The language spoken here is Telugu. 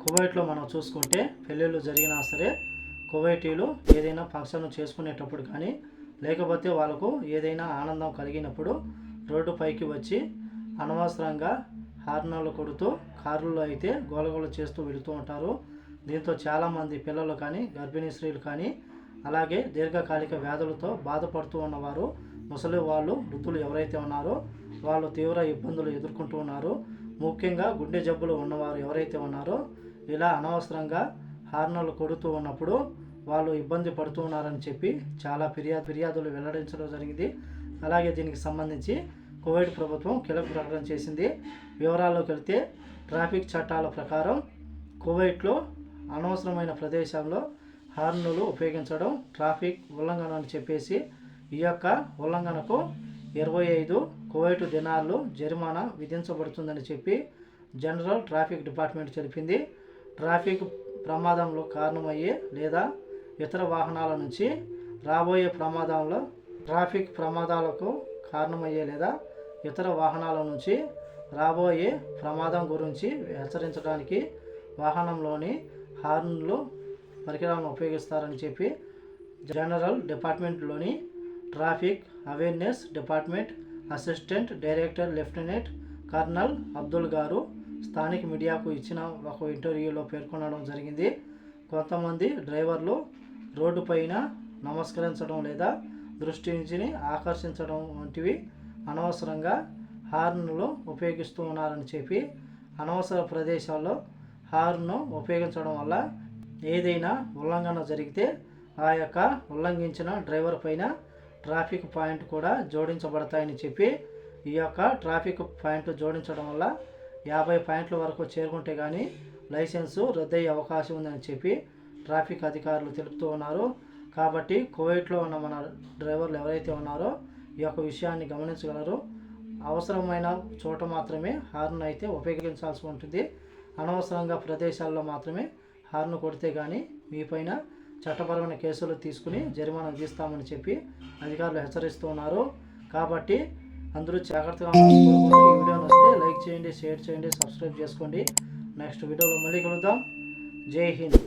కువైట్లో మనం చూసుకుంటే పెళ్ళిళ్ళు జరిగినా సరే కువైటీలు ఏదైనా ఫంక్షన్ చేసుకునేటప్పుడు కానీ లేకపోతే వాళ్ళకు ఏదైనా ఆనందం కలిగినప్పుడు రోడ్డు పైకి వచ్చి అనవసరంగా హార్నాలు కొడుతూ కారుల్లో అయితే గోలగోల చేస్తూ వెళుతూ ఉంటారు. దీంతో చాలామంది పిల్లలు కానీ గర్భిణీ స్త్రీలు కానీ అలాగే దీర్ఘకాలిక వ్యాధులతో బాధపడుతూ ఉన్నవారు ముసలి వాళ్ళు వృద్ధులు ఎవరైతే ఉన్నారో వాళ్ళు తీవ్ర ఇబ్బందులు ఎదుర్కొంటూ ఉన్నారు. ముఖ్యంగా గుండె జబ్బులు ఉన్నవారు ఎవరైతే ఉన్నారో ఇలా అనవసరంగా హార్నలు కొడుతూ ఉన్నప్పుడు వాళ్ళు ఇబ్బంది పడుతూ ఉన్నారని చెప్పి చాలా ఫిర్యాదులు వెల్లడించడం జరిగింది. అలాగే దీనికి సంబంధించి కువైట్ ప్రభుత్వం కీలక ప్రకటన చేసింది. వివరాల్లోకి వెళ్తే ట్రాఫిక్ చట్టాల ప్రకారం కువైట్లో అనవసరమైన ప్రదేశాల్లో హార్నులు ఉపయోగించడం ట్రాఫిక్ ఉల్లంఘన అని చెప్పేసి ఈ యొక్క ఉల్లంఘనకు 25 కువైట్ దినార్లు జరిమానా విధించబడుతుందని చెప్పి జనరల్ ట్రాఫిక్ డిపార్ట్మెంట్ తెలిపింది. ట్రాఫిక్ ప్రమాదంలో కారణమయ్యే లేదా ఇతర వాహనాల నుంచి రాబోయే ట్రాఫిక్ ప్రమాదాలకు కారణమయ్యే లేదా ఇతర వాహనాల నుంచి రాబోయే ప్రమాదం గురించి హెచ్చరించడానికి వాహనంలోని హార్న్లు పరికరాలను ఉపయోగిస్తారని చెప్పి జనరల్ డిపార్ట్మెంట్లోని traffic awareness department assistant director lieutenant colonel Abdul గారు స్థానిక మీడియాకు ఇచ్చిన ఒక ఇంటర్వ్యూలో పేర్కొనడం జరిగింది. కొంతమంది డ్రైవర్లు రోడ్డు పైన నమస్కరించడం లేదా దృష్టిని ఆకర్షించడం వంటివి అనవసరంగా హార్న్లు ఉపయోగిస్తూ ఉన్నారని చెప్పి అనవసర ప్రదేశాల్లో హార్న్ను ఉపయోగించడం వల్ల ఏదైనా ఉల్లంఘన జరిగితే ఆ యొక్క ఉల్లంఘించిన డ్రైవర్ పైన ట్రాఫిక్ పాయింట్ కూడా జోడించబడతాయని చెప్పి ఈ యొక్క ట్రాఫిక్ పాయింట్ జోడించడం వల్ల 50 పాయింట్ల వరకు చేరుకుంటే కానీ లైసెన్సు రద్దయ్యే అవకాశం ఉందని చెప్పి ట్రాఫిక్ అధికారులు తెలుపుతూ ఉన్నారు. కాబట్టి కువైట్లో ఉన్న మన డ్రైవర్లు ఎవరైతే ఉన్నారో ఈ యొక్క విషయాన్ని గమనించగలరు. అవసరమైన చోట మాత్రమే హార్న్ అయితే ఉపయోగించాల్సి ఉంటుంది. అనవసరంగా ప్రదేశాల్లో మాత్రమే హార్న్ కొడితే కానీ మీపైన చట్టపరమైన కేసులు తీసుకుని జరిమానా విధిస్తామని చెప్పి అధికారులు హెచ్చరిస్తూ ఉన్నారు. కాబట్టి అందరూ జాగ్రత్తగా ఈ వీడియో నచ్చితే లైక్ చేయండి, షేర్ చేయండి, సబ్స్క్రైబ్ చేసుకోండి. నెక్స్ట్ వీడియోలో మళ్ళీ కలుద్దాం. జై హింద్.